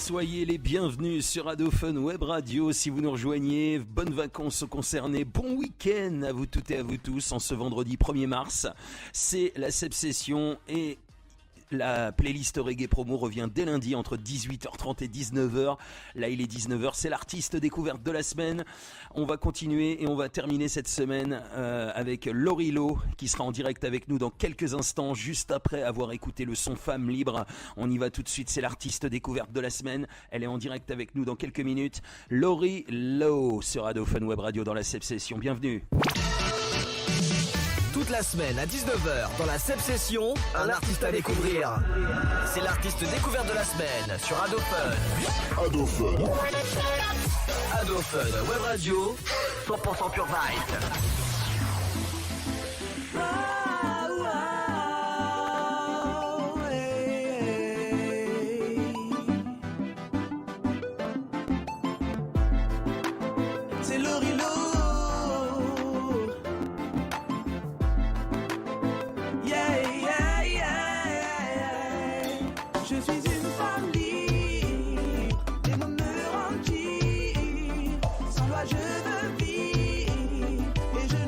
Soyez les bienvenus sur Radofun Web Radio. Si vous nous rejoignez, bonnes vacances aux concernés, bon week-end à vous toutes et à vous tous en ce vendredi 1er mars. C'est la Sebsession et la playlist reggae promo revient dès lundi entre 18h30 et 19h. Là il est 19h, c'est l'artiste découverte de la semaine. On va continuer et on va terminer cette semaine avec Laurie Lowe qui sera en direct avec nous dans quelques instants, juste après avoir écouté le son Femme Libre. On y va tout de suite, c'est l'artiste découverte de la semaine. Elle est en direct avec nous dans quelques minutes. Laurie Lowe sur Radofun Web Radio dans la Sebsession. Bienvenue. Toute la semaine à 19h dans la Sebsession, un artiste à découvrir. C'est l'artiste découverte de la semaine sur Radofun. Radofun Web Radio, 100% pure vibe. C'est Laurie Lowe. Je suis une femme libre, les mots me rendent libre. Sans loi je veux vivre et je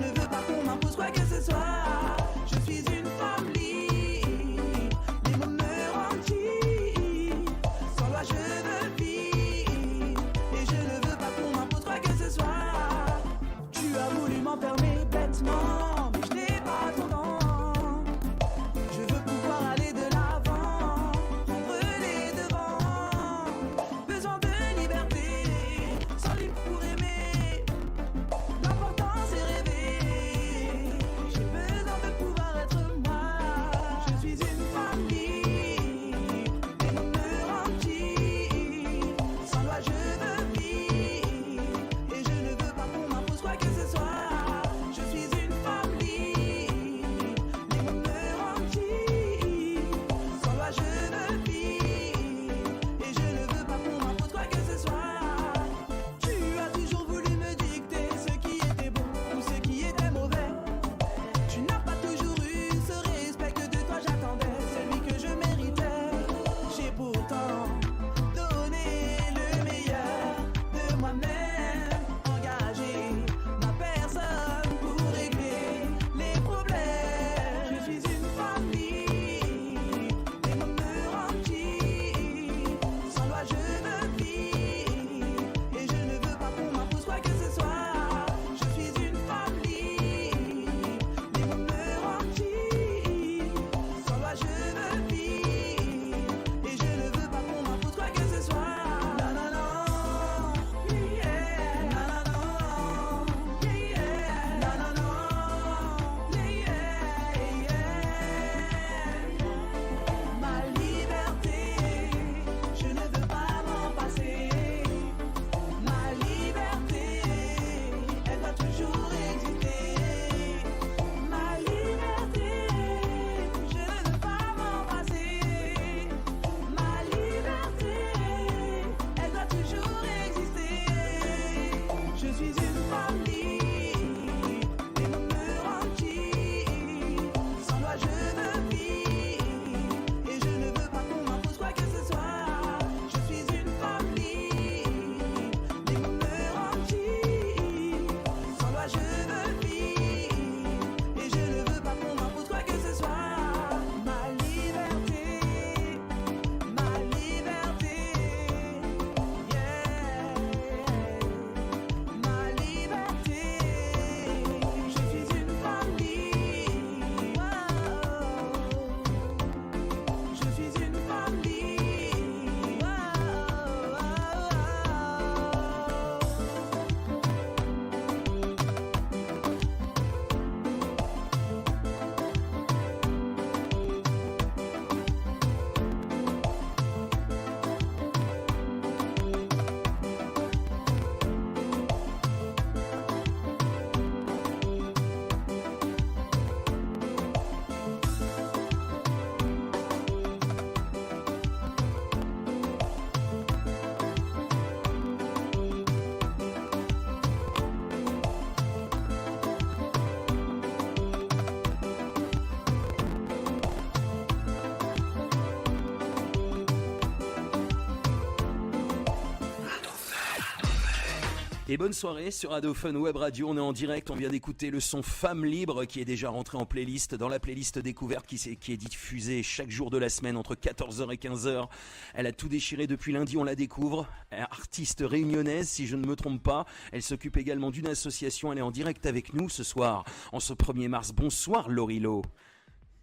Et bonne soirée sur Radio Fun Web Radio. On est en direct, on vient d'écouter le son Femme Libre qui est déjà rentré en playlist, dans la playlist découverte qui est diffusée chaque jour de la semaine entre 14h et 15h. Elle a tout déchiré depuis lundi, on la découvre. Artiste réunionnaise, si je ne me trompe pas. Elle s'occupe également d'une association. Elle est en direct avec nous ce soir, en ce 1er mars. Bonsoir Laurie Lo.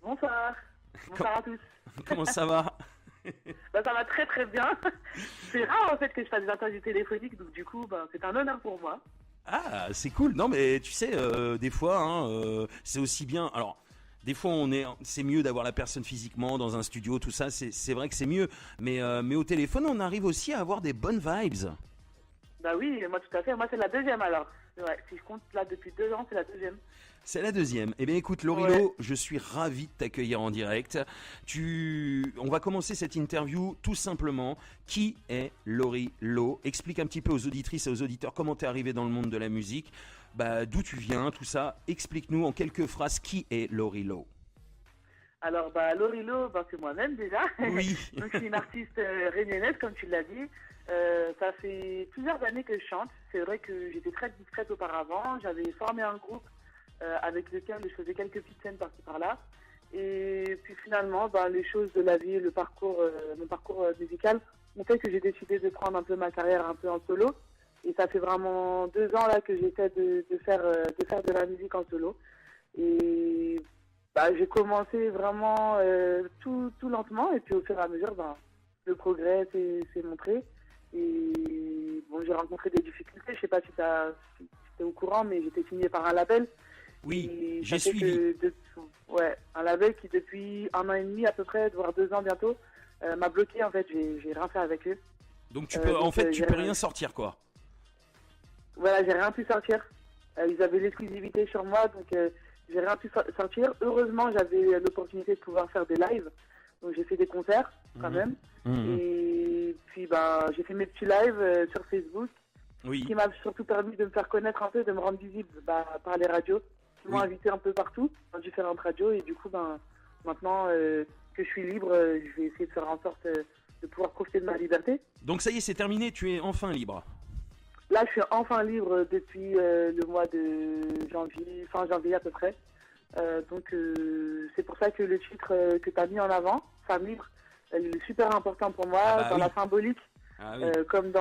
Bonsoir. Bonsoir à tous. Comment ça va? Ça va très très bien. C'est rare en fait que je fasse des interviews téléphoniques, donc du coup c'est un honneur pour moi. Ah, c'est cool. Non mais tu sais, des fois, c'est aussi bien. Alors, des fois, c'est mieux d'avoir la personne physiquement dans un studio, tout ça. C'est vrai que c'est mieux. Mais au téléphone, on arrive aussi à avoir des bonnes vibes. Bah oui, moi tout à fait. Moi c'est la deuxième alors. Ouais, si je compte là depuis 2 ans, c'est la deuxième. C'est la deuxième. Eh bien écoute Laurie Lo, je suis ravi de t'accueillir en direct. On va commencer cette interview tout simplement. Qui est Laurie Lo? Explique un petit peu aux auditrices et aux auditeurs comment t'es arrivé dans le monde de la musique, d'où tu viens, tout ça. Explique-nous en quelques phrases qui est Laurie Lo. Alors Laurie Lo, c'est moi-même déjà. Oui. Donc je suis une artiste réunionnaise comme tu l'as dit. Ça fait plusieurs années que je chante. C'est vrai que j'étais très discrète auparavant. J'avais formé un groupe avec lequel je faisais quelques petites scènes par-ci par-là. Et puis finalement, les choses de la vie, mon parcours musical ont fait que j'ai décidé de prendre un peu ma carrière un peu en solo. Et ça fait vraiment 2 ans là que j'essaie de faire de la musique en solo. Et j'ai commencé vraiment tout lentement. Et puis au fur et à mesure, le progrès s'est montré. Et j'ai rencontré des difficultés. Je sais pas si t'es au courant, mais j'étais signée par un label. Oui, j'ai suivi. Un label qui depuis 1 an et demi à peu près, voire 2 ans bientôt, m'a bloqué en fait. J'ai rien fait avec eux. Donc tu peux, tu peux rien sortir quoi. Voilà, j'ai rien pu sortir. Ils avaient l'exclusivité sur moi, donc j'ai rien pu sortir. Heureusement, j'avais l'opportunité de pouvoir faire des lives. Donc j'ai fait des concerts quand même. Et puis j'ai fait mes petits lives sur Facebook. Oui. Qui m'a surtout permis de me faire connaître un peu, de me rendre visible par les radios. Ils m'ont invité un peu partout, dans différentes radios. Et du coup, maintenant que je suis libre, je vais essayer de faire en sorte de pouvoir profiter de ma liberté. Donc ça y est, c'est terminé, tu es enfin libre. Là, je suis enfin libre depuis le mois de janvier, fin janvier à peu près. Donc c'est pour ça que le titre que tu as mis en avant, Femme Libre, il est super important pour moi, dans la symbolique. Ah oui. Comme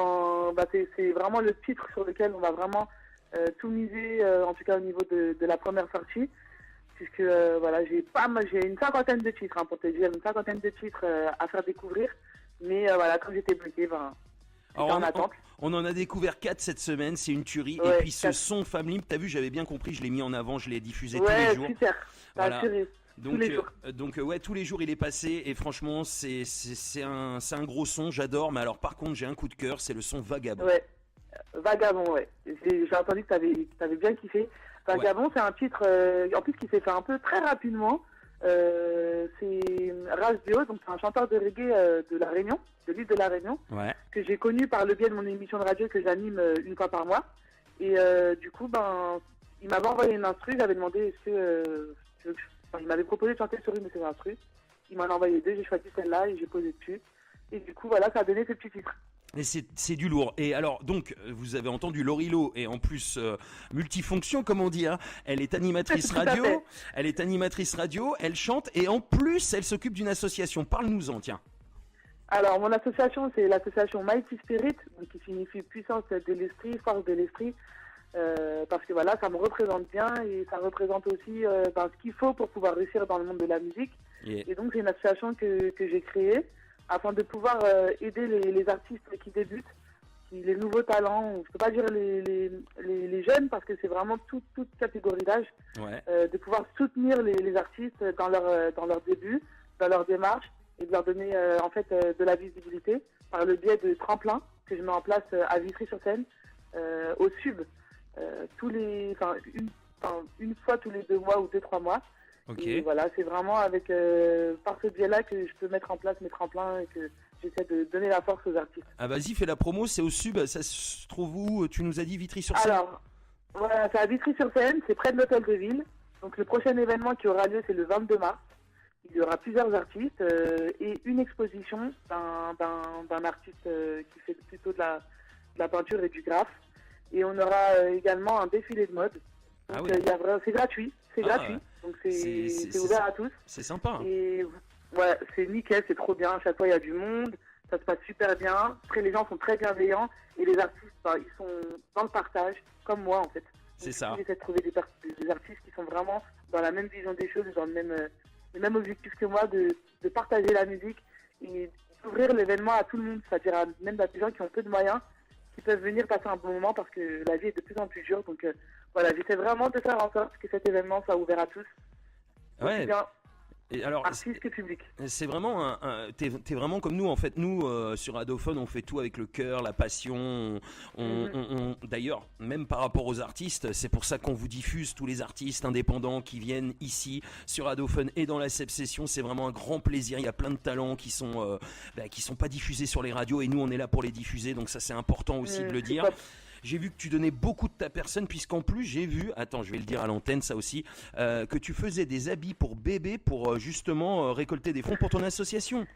c'est vraiment le titre sur lequel on va vraiment tout miser, en tout cas au niveau de la première sortie, puisque j'ai une 50aine de titres, pour te dire, une 50aine de titres à faire découvrir, mais comme j'étais bloqué, en attente. On en a découvert 4 cette semaine, c'est une tuerie. Ouais, et puis ce son Femme Libre, t'as vu, j'avais bien compris, je l'ai mis en avant, je l'ai diffusé tous les jours. Super, voilà. Tous les jours. Donc tous les jours il est passé et franchement c'est un gros son, j'adore. Mais alors par contre j'ai un coup de cœur, c'est le son Vagabond. Ouais, Vagabond, ouais. J'ai entendu que t'avais bien kiffé. Vagabond, c'est un titre en plus qui s'est fait un peu très rapidement. C'est Ras Dio, donc c'est un chanteur de reggae de la Réunion, de l'île de la Réunion, que j'ai connu par le biais de mon émission de radio que j'anime une fois par mois. Et du coup, il m'avait envoyé une instru, j'avais demandé est-ce que il m'avait proposé de chanter sur une de ses instrus. Il m'en a envoyé 2, j'ai choisi celle-là et j'ai posé dessus. Et du coup, ça a donné ce petit titre. Et c'est du lourd. Et alors, donc, vous avez entendu Laurie Lo, et en plus, multifonction, comme on dit, hein. Elle est animatrice radio, elle chante, et en plus, elle s'occupe d'une association. Parle-nous-en, tiens. Alors, mon association, c'est l'association Mighty Spirit, qui signifie puissance de l'esprit, force de l'esprit. Parce que ça me représente bien et ça représente aussi ce qu'il faut pour pouvoir réussir dans le monde de la musique. Et donc c'est une association que j'ai créée afin de pouvoir aider les artistes qui débutent, les nouveaux talents, je ne peux pas dire les jeunes parce que c'est vraiment toute catégorie d'âge, de pouvoir soutenir les artistes dans leur début, dans leur démarche et de leur donner de la visibilité par le biais de tremplins que je mets en place à Vitry-sur-Seine, au Sub. Une fois tous les 2 mois ou 2-3 mois. Okay. Et c'est vraiment par ce biais-là que je peux mettre en place mes tremplins et que j'essaie de donner la force aux artistes. Ah vas-y, fais la promo, c'est au Sub, ça se trouve où? Tu nous as dit Vitry-sur-Seine. Alors, c'est à Vitry-sur-Seine, c'est près de l'hôtel de ville. Donc le prochain événement qui aura lieu, c'est le 22 mars. Il y aura plusieurs artistes et une exposition d'un artiste qui fait plutôt de la peinture et du graphe. Et on aura également un défilé de mode. Ah Donc oui. c'est gratuit, c'est Ah, gratuit. Donc c'est c'est ouvert à tous. C'est sympa. Hein. Et ouais, c'est nickel, c'est trop bien. À chaque fois, il y a du monde, ça se passe super bien. Après, les gens sont très bienveillants et les artistes, ils sont dans le partage, comme moi en fait. C'est Donc, ça. J'essaie de trouver des artistes qui sont vraiment dans la même vision des choses, dans le même objectif que moi, de partager la musique et d'ouvrir l'événement à tout le monde, c'est-à-dire même à des gens qui ont peu de moyens, qui peuvent venir passer un bon moment parce que la vie est de plus en plus dure. Donc voilà, j'essaie vraiment de faire en sorte que cet événement soit ouvert à tous. Ouais. Aussi bien Et alors, artistes que public. c'est vraiment t'es vraiment comme nous en fait. Nous sur Radophone, on fait tout avec le cœur, la passion. D'ailleurs, même par rapport aux artistes, c'est pour ça qu'on vous diffuse tous les artistes indépendants qui viennent ici sur Radophone et dans la Seb Session. C'est vraiment un grand plaisir. Il y a plein de talents qui sont pas diffusés sur les radios et nous on est là pour les diffuser. Donc ça c'est important aussi de le dire. Top. J'ai vu que tu donnais beaucoup de ta personne, puisqu'en plus j'ai vu, attends je vais le dire à l'antenne ça aussi, que tu faisais des habits pour bébés pour justement récolter des fonds pour ton association.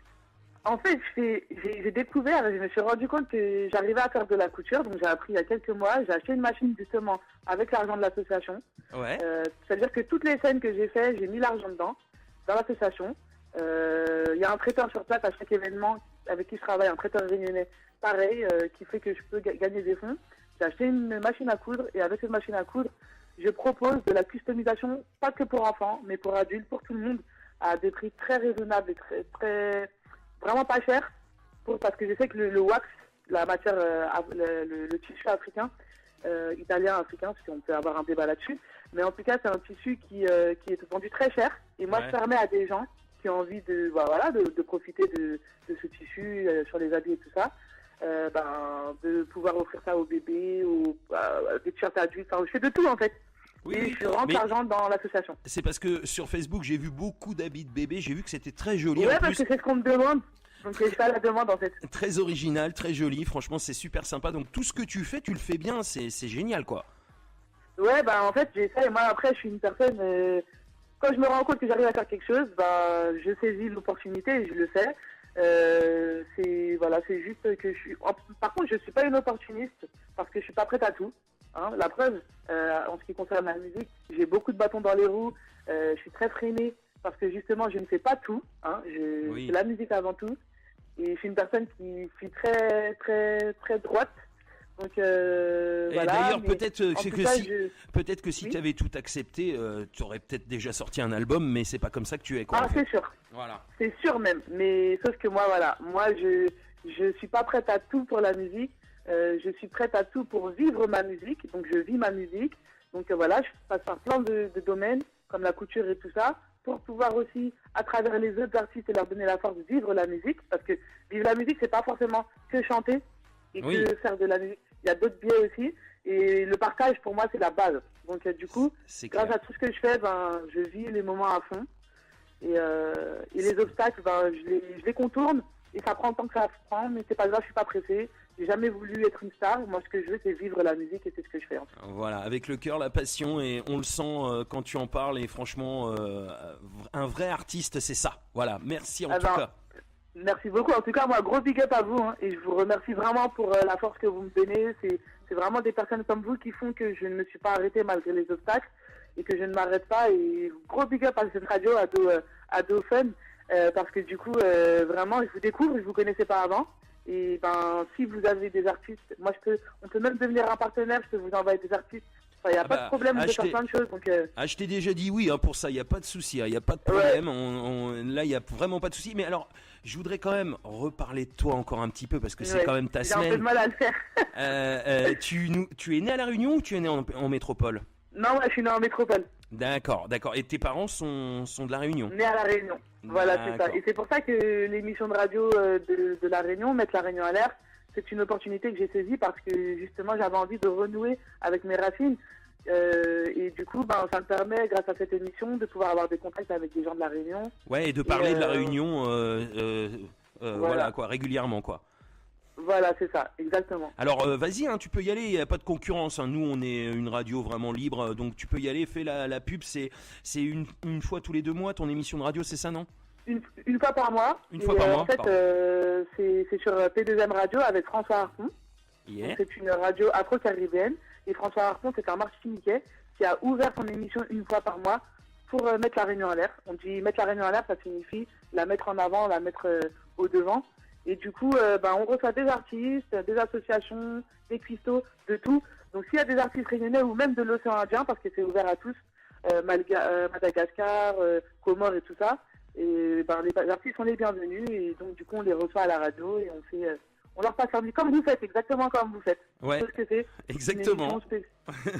En fait, j'ai découvert, je me suis rendu compte que j'arrivais à faire de la couture, donc j'ai appris il y a quelques mois, j'ai acheté une machine justement avec l'argent de l'association. Ouais. C'est-à-dire que toutes les scènes que j'ai fait, j'ai mis l'argent dedans, dans l'association. Il y a un traiteur sur place à chaque événement avec qui je travaille, un traiteur réunionnais, pareil, qui fait que je peux gagner des fonds. J'ai acheté une machine à coudre et avec cette machine à coudre, je propose de la customisation, pas que pour enfants, mais pour adultes, pour tout le monde, à des prix très raisonnables et vraiment pas cher, parce que je sais que le wax, la matière, le tissu africain, italien, africain, parce qu'on peut avoir un débat là-dessus, mais en tout cas c'est un tissu qui est vendu très cher, et moi je permets à des gens qui ont envie de profiter de ce tissu sur les habits et tout ça, de pouvoir offrir ça aux bébés, des t-shirts adultes, enfin, je fais de tout en fait. Oui, et oui, je rentre mais l'argent dans l'association. c'est parce que sur Facebook j'ai vu beaucoup d'habits de bébés, j'ai vu que c'était très joli Ouais, en parce plus. que c'est ce qu'on me demande. Donc je fais la demande en fait. Très original, très joli, franchement c'est super sympa. Donc tout ce que tu fais, tu le fais bien, c'est génial quoi. Ouais, en fait j'essaie. Moi après je suis une personne, quand je me rends compte que j'arrive à faire quelque chose, je saisis l'opportunité et je le fais. C'est juste que par contre je suis pas une opportuniste parce que je suis pas prête à tout. Hein. La preuve, en ce qui concerne la musique, j'ai beaucoup de bâtons dans les roues. Je suis très freinée parce que justement je ne fais pas tout. Hein. Oui. C'est la musique avant tout. Et je suis une personne qui suis très très très droite. Donc Et voilà. d'ailleurs, mais peut-être en tout cas, peut-être que si Oui. tu avais tout accepté, tu aurais peut-être déjà sorti un album, mais c'est pas comme ça que tu es quoi. Ah, en fait. c'est sûr. Voilà. C'est sûr même, mais sauf que moi, je suis pas prête à tout pour la musique. Je suis prête à tout pour vivre ma musique. Donc je vis ma musique. Donc voilà, je passe par plein de domaines comme la couture et tout ça, pour pouvoir aussi, à travers les autres artistes, et leur donner la force de vivre la musique. Parce que vivre la musique, c'est pas forcément que chanter et Oui. que faire de la musique. Il y a d'autres biais aussi. Et le partage, pour moi, c'est la base. Donc du coup, C'est clair. grâce à tout ce que je fais, je vis les moments à fond. Et les obstacles, je les contourne. Et ça prend le temps que ça prend, mais c'est pas grave, je suis pas pressée. J'ai jamais voulu être une star. Moi, ce que je veux, c'est vivre la musique et c'est ce que je fais. En fait. Voilà, avec le cœur, la passion, et on le sent quand tu en parles. Et franchement, un vrai artiste, c'est ça. Voilà, merci en tout cas. Merci beaucoup. En tout cas, moi, gros big up à vous. Hein, et je vous remercie vraiment pour la force que vous me donnez. C'est vraiment des personnes comme vous qui font que je ne me suis pas arrêtée malgré les obstacles et que je ne m'arrête pas. Et gros big up à cette radio, Ado Fun, parce que du coup, vraiment, je vous découvre, je vous connaissais pas avant. Et si vous avez des artistes, moi on peut même devenir un partenaire, je peux vous envoyer des artistes. Il n'y a pas de problème, on peut faire plein de choses. Donc, je t'ai déjà dit oui pour ça, il n'y a pas de souci, il n'y a pas de problème. Là, il n'y a vraiment pas de souci. Mais alors, je voudrais quand même reparler de toi encore un petit peu parce que c'est quand même ta semaine. J'ai un peu de mal à le faire. Tu es né à La Réunion ou tu es né en métropole? Non, moi je suis né en métropole. D'accord. Et tes parents sont de La Réunion? Né à La Réunion. Voilà, c'est ça. Et c'est pour ça que l'émission de radio de La Réunion, Mettre La Réunion à l'air, c'est une opportunité que j'ai saisie parce que justement j'avais envie de renouer avec mes racines. Et du coup, ça me permet, grâce à cette émission, de pouvoir avoir des contacts avec des gens de La Réunion. Ouais, et de parler de La Réunion voilà quoi, régulièrement quoi. Voilà, c'est ça, exactement. Alors vas-y, tu peux y aller, il n'y a pas de concurrence. Nous, on est une radio vraiment libre, donc tu peux y aller, fais la pub. C'est une fois tous les 2 mois ton émission de radio, c'est ça, non? Une fois par mois. Une fois par mois. En fait, c'est sur P2M Radio avec François Harton. Yeah. Donc, c'est une radio afro-caribéenne. Et François Harpon, c'est un martiniquais qui a ouvert son émission une fois par mois pour mettre la Réunion en l'air. On dit mettre la Réunion en l'air, ça signifie la mettre en avant, la mettre au devant. Et du coup, on reçoit des artistes, des associations, des cuistots, de tout. Donc s'il y a des artistes réunionnais ou même de l'océan Indien, parce que c'est ouvert à tous, Madagascar, Comores et tout ça, et les artistes sont les bienvenus. Et donc du coup, on les reçoit à la radio et on leur passe un dit comme vous faites, exactement comme vous faites. Ouais, c'est ce que c'est. exactement.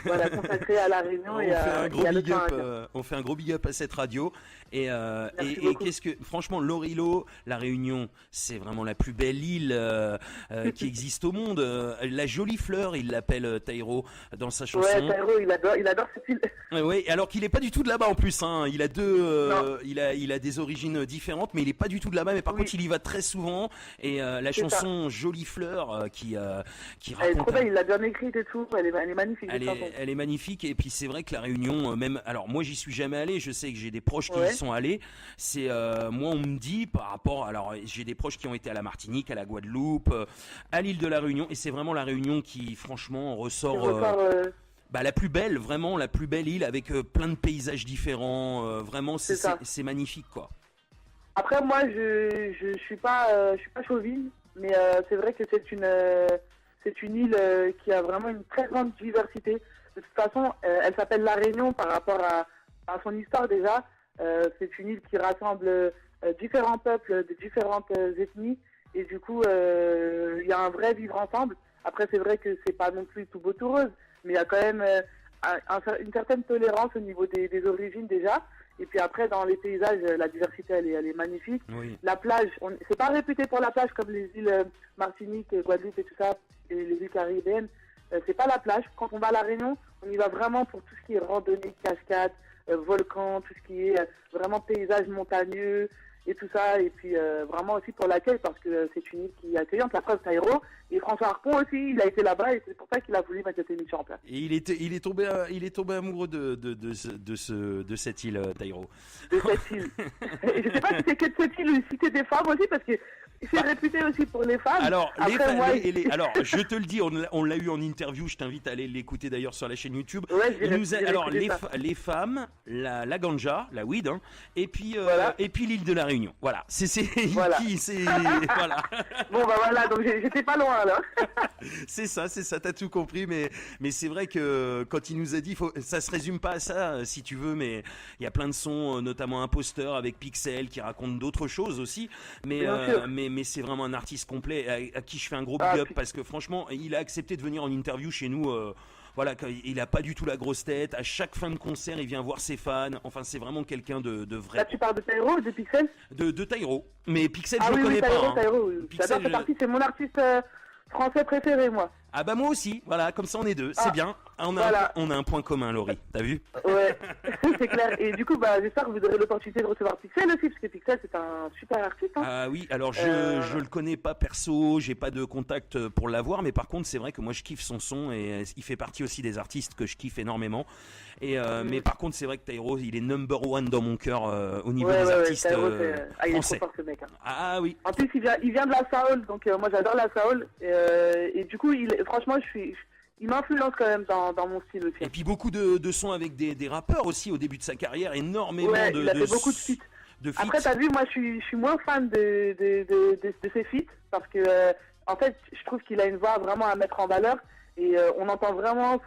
Voilà, consacrée à la Réunion on et à l'océan Indien. On fait un gros big up à cette radio et beaucoup. qu'est-ce que franchement Lorilo, la Réunion, c'est vraiment la plus belle île qui existe au monde. La jolie fleur, il l'appelle Taïro dans sa chanson. Ouais, Taïro, il adore cette île. Oui, alors qu'il est pas du tout de là-bas en plus. Hein. Il a il a des origines différentes, mais il est pas du tout de là-bas. Mais par contre, il y va très souvent. Et la chanson Jolie fleur qui raconte. Elle est trop belle, il l'a bien écrite et tout. Elle est magnifique. Elle est magnifique. Et puis c'est vrai que la Réunion, même. Alors moi, j'y suis jamais allé. Je sais que j'ai des proches qui y sont allés. C'est moi, on me dit par rapport. Alors j'ai des proches qui ont été à la Martinique, à la Guadeloupe, à l'île de la Réunion. Et c'est vraiment la Réunion qui, franchement, ressort. La plus belle, vraiment la plus belle île avec plein de paysages différents. Vraiment, c'est magnifique, quoi. Après, moi, je suis pas chauvine, mais c'est vrai que c'est une île qui a vraiment une très grande diversité. De toute façon, elle s'appelle La Réunion par rapport à son histoire déjà. C'est une île qui rassemble différents peuples de différentes ethnies et du coup, il y a un vrai vivre ensemble. Après, c'est vrai que c'est pas non plus tout beau tout rose, mais il y a quand même une certaine tolérance au niveau des origines déjà. Et puis après, dans les paysages, la diversité, elle est magnifique. Oui. La plage, c'est pas réputé pour la plage comme les îles Martinique, Guadeloupe et tout ça, et les îles caribéennes. C'est pas la plage. Quand on va à La Réunion, on y va vraiment pour tout ce qui est randonnée, cascade, volcan, tout ce qui est vraiment paysage montagneux et tout ça. Et puis vraiment aussi pour l'accueil, parce que c'est une île qui est accueillante. La preuve, Taïro. Et François Harpon aussi, il a été là-bas et c'est pour ça qu'il a voulu mettre cette émission en place. Et il est tombé amoureux de cette île, Taïro. De cette île. Et je sais pas si c'est que de cette île ou si c'est des femmes aussi, parce que c'est réputé aussi pour les femmes. Alors, après, alors je te le dis, on l'a eu en interview, je t'invite à aller l'écouter d'ailleurs sur la chaîne YouTube. Ouais, les femmes, la ganja, la weed, hein, et puis l'île de la Réunion. Voilà, voilà. Voilà. Bon bah voilà, donc j'étais pas loin là. c'est ça, t'as tout compris, mais c'est vrai que quand il nous a dit, ça se résume pas à ça, si tu veux, mais il y a plein de sons, notamment Imposteur avec Pixel qui raconte d'autres choses aussi, mais c'est vraiment un artiste complet à qui je fais un gros big up parce que franchement, il a accepté de venir en interview chez nous. Voilà, il a pas du tout la grosse tête. À chaque fin de concert, il vient voir ses fans. Enfin, c'est vraiment quelqu'un de vrai. Là, tu parles de Taïro ou de Pixel? De Taïro. Mais Pixel, je le connais pas. Taïro, Pixel, j'adore cette artiste, c'est mon artiste français préféré, moi. Ah bah moi aussi, voilà, comme ça on est deux, c'est bien. On a un point commun, Laurie, t'as vu? Ouais, c'est clair. Et du coup, j'espère que vous aurez l'opportunité de recevoir Pixel aussi, parce que Pixel, c'est un super artiste. Hein. Ah oui, alors je le connais pas perso, j'ai pas de contact pour l'avoir, mais par contre, c'est vrai que moi je kiffe son son et il fait partie aussi des artistes que je kiffe énormément. Et mais par contre, c'est vrai que Taïro, il est number one dans mon cœur au niveau des artistes Taïro, il est français. trop fort ce mec. Hein. Ah oui. En plus, il vient de la soul, donc moi j'adore la soul. Et du coup, franchement, il m'influence quand même dans mon style aussi. Et puis beaucoup de sons avec des rappeurs aussi au début de sa carrière, énormément il a fait beaucoup de feats. Après, t'as vu, moi je suis moins fan de ses feats parce que en fait, je trouve qu'il a une voix vraiment à mettre en valeur et on entend vraiment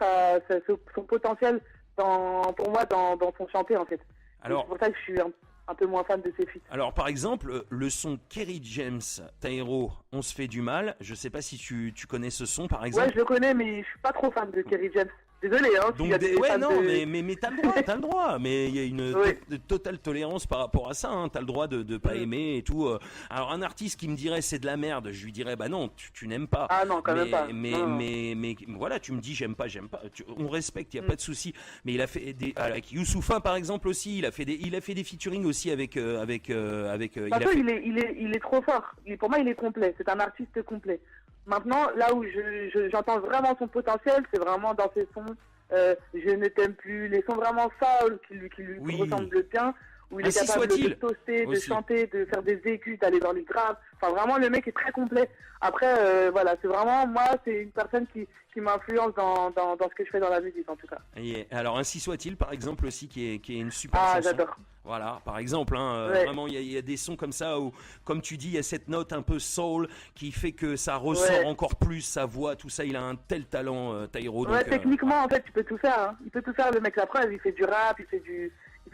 son potentiel pour moi dans son chanter en fait. Alors, c'est pour ça que je suis un peu moins fan de ses feats. Alors par exemple, le son Kerry James, Taïro, On se fait du mal, je sais pas si tu connais ce son par exemple. Ouais, je le connais, mais je suis pas trop fan de Kerry James. Désolé, hein. Donc, mais t'as le droit, mais il y a une totale tolérance par rapport à ça, hein. T'as le droit de pas aimer et tout. Alors un artiste qui me dirait c'est de la merde, je lui dirais bah non, tu n'aimes pas. Ah non, quand même pas. Mais voilà, tu me dis j'aime pas. On respecte, il y a pas de souci. Mais il a fait avec Youssoupha par exemple aussi, il a fait des featuring aussi avec. Il est trop fort. Pour moi, il est complet. C'est un artiste complet. Maintenant, là où j'entends vraiment son potentiel, c'est vraiment dans ses sons Je ne t'aime plus, les sons vraiment soul qui lui ressemblent bien, où il est Ainsi capable de soit-il. toaster, de Aussi. chanter, de faire des aigus, d'aller dans les graves. Enfin, vraiment, le mec est très complet. Après, voilà, c'est vraiment, moi, c'est une personne qui m'influence dans ce que je fais dans la musique, en tout cas. Et alors ainsi soit-il, par exemple aussi, qui est une super Ah, chanson. j'adore. Voilà, par exemple, hein, Ouais. vraiment, il y a des sons comme ça où, comme tu dis, il y a cette note un peu soul qui fait que ça ressort Ouais. encore plus, sa voix, tout ça. Il a un tel talent, Taïro. Ouais, techniquement, en fait, tu peux tout faire. Hein. Il peut tout faire, le mec, la preuve. Il fait du rap, il fait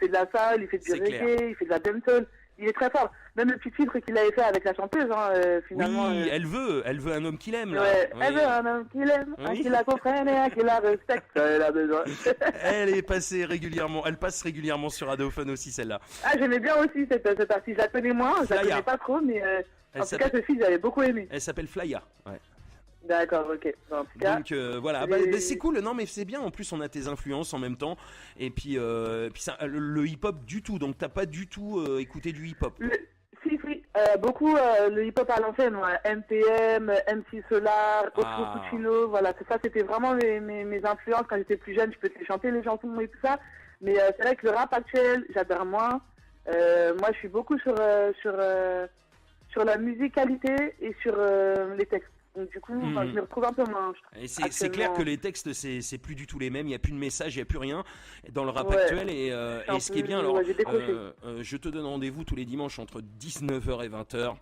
de la soul, il fait du C'est reggae, clair. il fait de la dancehall. Il est très fort. Même le petit titre qu'il avait fait avec la chanteuse, hein, finalement. Oui, elle veut un homme qu'il aime, là. Ouais, Oui. elle veut un homme qui l'aime, un Oui. qui la comprenne et un qui la respecte. Elle a besoin. Elle est passée régulièrement, elle passe régulièrement sur Radiophone aussi, celle-là. Ah, j'aimais bien aussi cette artiste. Je la connais moins, je la Flaya. connais pas trop, mais Elle en tout cas, s'appelle- ce fille, j'avais beaucoup aimé. Elle s'appelle Flaya. Ouais. D'accord, ok. Bon, en tout cas, Donc voilà, c'est cool. Non, mais c'est bien. En plus, on a tes influences en même temps. Et puis ça, le hip-hop du tout. Donc t'as pas du tout écouté du hip-hop. Si, beaucoup le hip-hop à l'ancienne, ouais. NTM, MC Solar, Otro Ah. Puccino, voilà, c'est ça, c'était vraiment mes influences quand j'étais plus jeune. Je peux te les chanter les chansons et tout ça, mais c'est vrai que le rap actuel, j'adore moins. Moi, je suis beaucoup sur la musicalité et sur les textes. Donc du coup, enfin, je me retrouve un peu moins. Et c'est clair que les textes, c'est plus du tout les mêmes. Il n'y a plus de message, il n'y a plus rien dans le rap Ouais. actuel. Et un ce qui est peu- bien, alors, ouais, j'ai décroché. je te donne rendez-vous tous les dimanches entre 19h et 20h.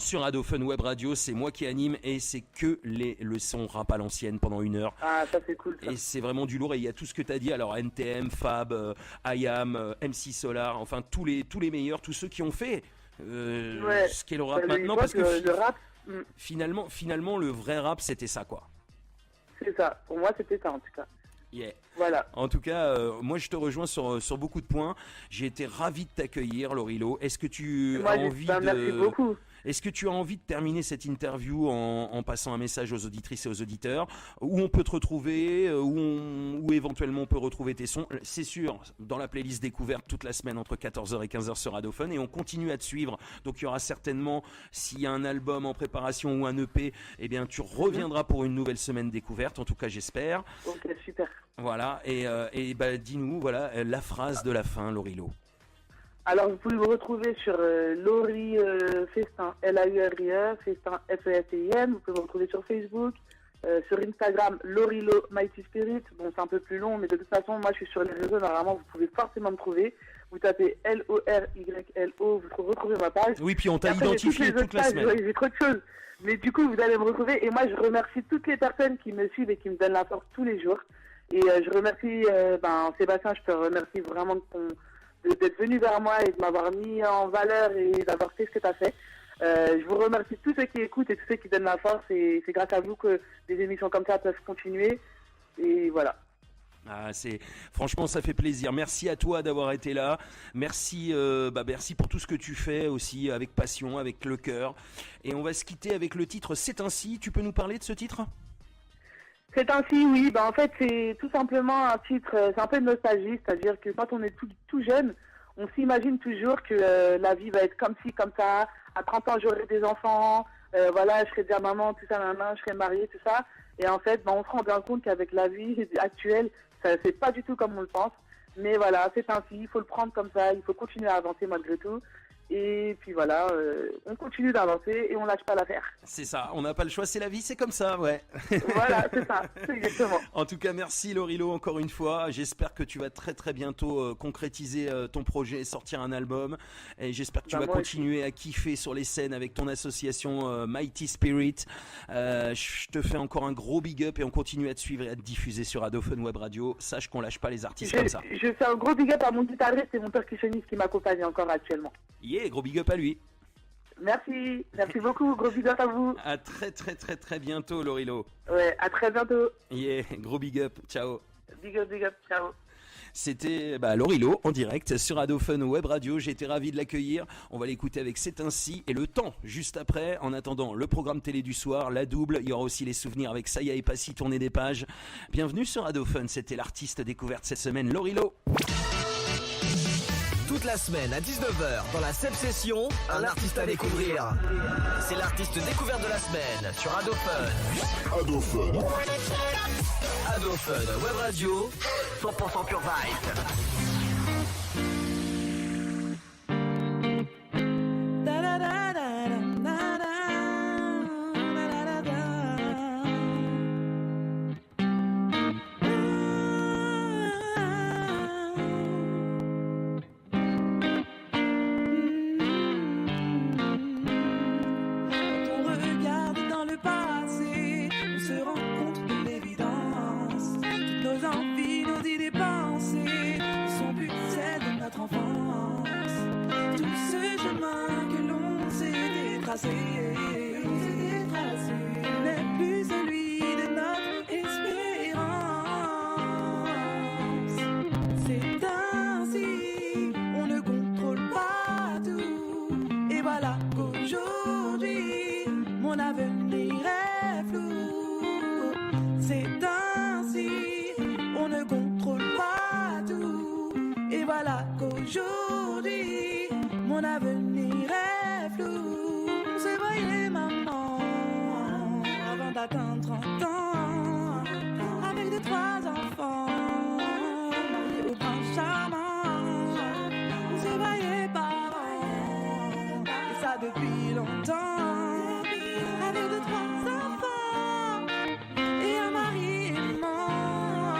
Sur Radiophone Web Radio, c'est moi qui anime et c'est que le son rap à l'ancienne pendant 1 heure. Ah, ça c'est cool. Ça. Et c'est vraiment du lourd et il y a tout ce que tu as dit. Alors NTM, Fab, IAM, MC Solar, enfin tous les meilleurs, tous ceux qui ont fait Ouais. ce qu'est le rap Le maintenant. hip-hop, Parce que le rap, finalement, le vrai rap, c'était ça, quoi. c'est ça. Pour moi, c'était ça en tout cas. Yeah. Voilà. En tout cas, moi je te rejoins sur beaucoup de points. J'ai été ravi de t'accueillir, Lorilo. Est-ce que tu Moi, as envie merci beaucoup. Est-ce que tu as envie de terminer cette interview en passant un message aux auditrices et aux auditeurs, où on peut te retrouver, où éventuellement on peut retrouver tes sons? C'est sûr, dans la playlist découverte toute la semaine entre 14h et 15h sur Radiophone, et on continue à te suivre. Donc il y aura certainement, s'il y a un album en préparation ou un EP, eh bien tu reviendras pour une nouvelle semaine découverte. En tout cas, j'espère. Ok, super. Voilà. Et bah, dis-nous, voilà, la phrase de la fin, Lorilo. Alors, vous pouvez me retrouver sur Laurie Festin, Laurie, Festin, Festin. Vous pouvez me retrouver sur Facebook, sur Instagram, Lorilo Mighty Spirit. Bon, c'est un peu plus long, mais de toute façon, moi, je suis sur les réseaux. Normalement, vous pouvez forcément me trouver. Vous tapez LORYLO, vous retrouvez ma page. Oui, puis on t'a Et après, j'ai identifié toutes les toute la autres pages, semaine. J'ai trop de choses. Mais du coup, vous allez me retrouver. Et moi, je remercie toutes les personnes qui me suivent et qui me donnent la force tous les jours. Et je remercie Sébastien, je te remercie vraiment d'être venu vers moi et de m'avoir mis en valeur et d'avoir fait ce que tu as fait. Je vous remercie tous ceux qui écoutent et tous ceux qui donnent la force. Et c'est grâce à vous que des émissions comme ça peuvent continuer. Et voilà. Ah, franchement, ça fait plaisir. Merci à toi d'avoir été là. Merci, merci pour tout ce que tu fais aussi avec passion, avec le cœur. Et on va se quitter avec le titre C'est ainsi. Tu peux nous parler de ce titre ? C'est ainsi, oui. En fait, c'est tout simplement un titre, c'est un peu de nostalgie, c'est-à-dire que quand on est tout jeune, on s'imagine toujours que la vie va être comme ci, comme ça. À 30 ans, j'aurai des enfants, voilà, je serai déjà maman, tout ça, je serai mariée, tout ça. Et en fait, on se rend bien compte qu'avec la vie actuelle, ça c'est pas du tout comme on le pense. Mais voilà, c'est ainsi, il faut le prendre comme ça, il faut continuer à avancer malgré tout. Et puis voilà, on continue d'avancer et on lâche pas l'affaire. C'est ça, on n'a pas le choix, c'est la vie, c'est comme ça, ouais. Voilà, c'est ça, c'est exactement. En tout cas, merci Lorilo encore une fois. J'espère que tu vas très très bientôt concrétiser ton projet et sortir un album. Et j'espère que tu vas continuer à kiffer sur les scènes avec ton association Mighty Spirit. Je te fais encore un gros big up et on continue à te suivre et à te diffuser sur Radiophone Web Radio. Sache qu'on lâche pas les artistes comme ça. Je fais un gros big up à mon guitariste et mon percussionniste qui m'accompagne encore actuellement. Yeah, gros big up à lui. Merci beaucoup, gros big up à vous. À très très très très bientôt Lorilo. Ouais, à très bientôt. Yeah, gros big up, ciao. Big up, ciao. C'était Lorilo en direct sur Radiophone Web Radio. J'ai été ravi de l'accueillir. On va l'écouter avec C'est ainsi et le temps juste après. En attendant, le programme télé du soir, la double. Il y aura aussi les souvenirs avec Saya et Passy, tourner des pages. Bienvenue sur Radiophone. C'était l'artiste découverte cette semaine, Lorilo. Toute la semaine à 19h dans la Seb Session, un artiste à découvrir. C'est l'artiste découverte de la semaine sur Radiophone. Radiophone Web Radio, 100% pure vibe. tracé. N'est plus celui de notre espérance. C'est ainsi, on ne contrôle pas tout. Et voilà qu'aujourd'hui, mon avenir est flou. C'est ainsi, on ne contrôle pas tout. Et voilà qu'aujourd'hui, mon avenir est flou. C'est vrai, maman, avant d'atteindre 30 ans, avec 2-3 enfants, mariés au prince charmant. C'est vrai, parents, et ça depuis longtemps, avec 2-3 enfants, et un mari aimant.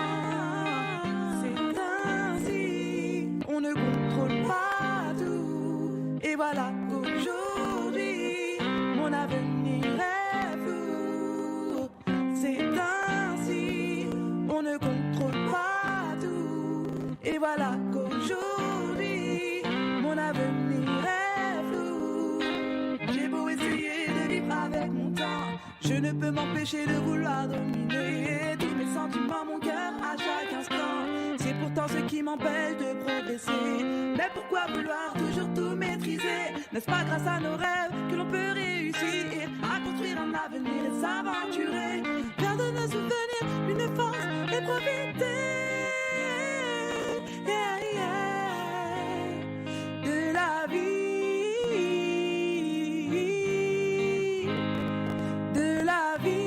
C'est ainsi, on ne contrôle pas tout. Et voilà qu'aujourd'hui, mon avenir est flou. C'est ainsi, on ne contrôle pas tout. Et voilà qu'aujourd'hui, mon avenir est flou. J'ai beau essayer de vivre avec mon temps, je ne peux m'empêcher de vouloir dominer tous mes sentiments, mon cœur à chaque instant. C'est pourtant ce qui m'empêche de progresser. Mais pourquoi vouloir toujours tout maîtriser? N'est-ce pas grâce à nos rêves que l'on peut réussir à construire un avenir et s'aventurer, faire de nos souvenirs une force et profiter, yeah, yeah, de la vie, de la vie.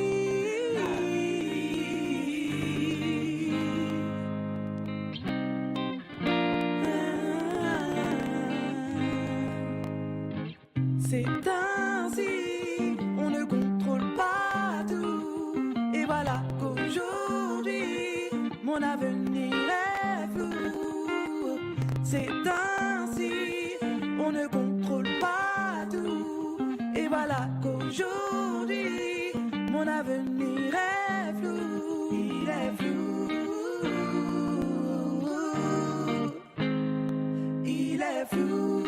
C'est ainsi, on ne contrôle pas tout. Et voilà qu'aujourd'hui, mon avenir est flou. C'est ainsi, on ne contrôle pas tout. Et voilà qu'aujourd'hui, mon avenir est flou. Il est flou. Il est flou.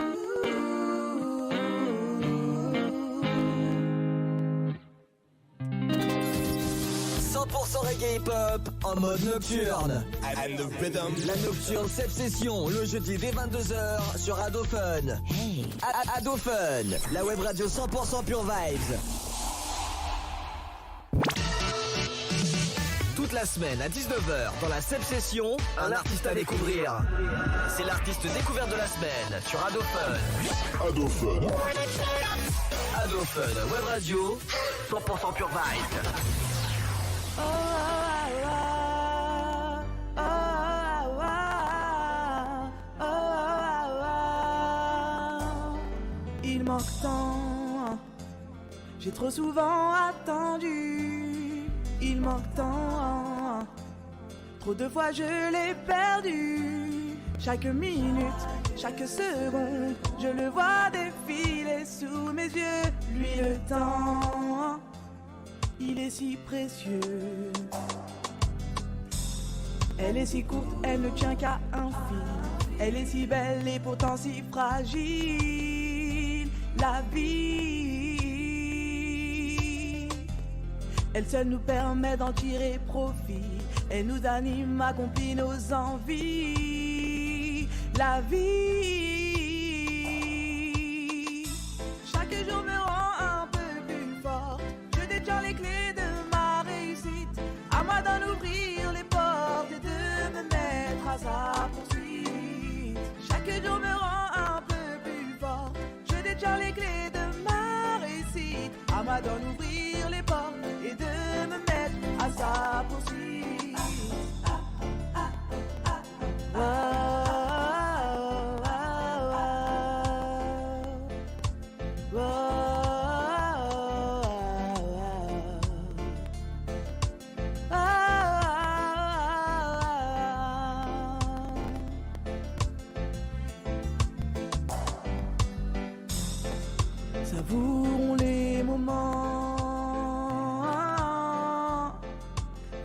100% reggae hip-hop en mode nocturne. And the rhythm. La nocturne 7 sessions le jeudi dès 22h sur Ado Fun. Hey. Ado Fun, la web radio 100% pure vibes. Toute la semaine à 19h dans la 7 session, un artiste à découvrir. C'est l'artiste découverte de la semaine sur Ado Fun. Ado Fun. Ado Fun, web radio 100% pure vibes. Il manque tant, j'ai trop souvent attendu. Il manque tant, trop de fois je l'ai perdu. Chaque minute, chaque seconde, je le vois défiler sous mes yeux. Lui le temps, il est si précieux. Elle est si courte, elle ne tient qu'à un fil. Elle est si belle et pourtant si fragile. La vie, elle seule nous permet d'en tirer profit. Elle nous anime, accomplit nos envies. La vie, chaque jour me rend un peu plus fort. Je détiens les clés de ma réussite. À moi d'en ouvrir les portes et de me mettre à sa poursuite. Chaque jour me rend un peu plus fort. Je détiens les clés de ma réussite. À moi d'en ouvrir les portes et de me mettre à sa poursuite. Savourons les moments,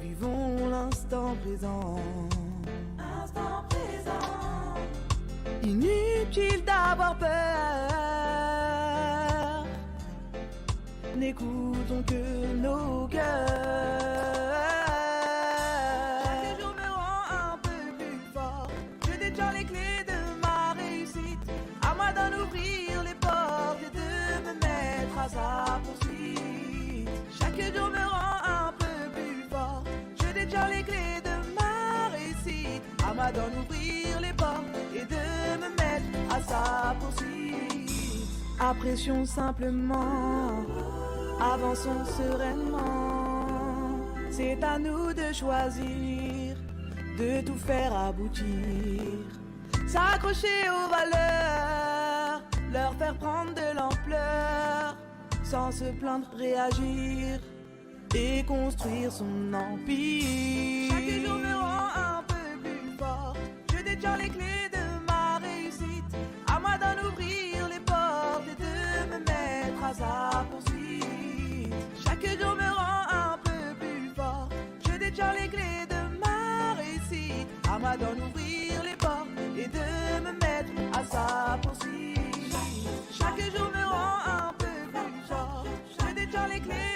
vivons l'instant présent. Instant présent. Inutile d'avoir peur, n'écoutons que nos cœurs. Chaque jour me rend un peu plus fort. Je détiens les clés de ma réussite. À moi d'en ouvrir les portes et de me mettre à sa poursuite. Chaque jour me rend un peu plus fort. Je détiens les clés de ma réussite. À moi d'en ouvrir les portes et de me mettre à sa poursuite. Apprécions simplement, avançons sereinement. C'est à nous de choisir, de tout faire aboutir. S'accrocher aux valeurs, leur faire prendre de l'ampleur. Sans se plaindre, réagir et construire son empire. Chaque jour me rend un peu plus fort. Je détiens les clés de ma réussite. À moi d'en ouvrir les portes et de me mettre à sa poursuite. Chaque jour me rend un peu plus fort. Je détiens les clés de ma réussite. À moi d'en ouvrir les portes et de me mettre à sa poursuite. Chaque jour me rend un peu plus fort. Je détiens les clés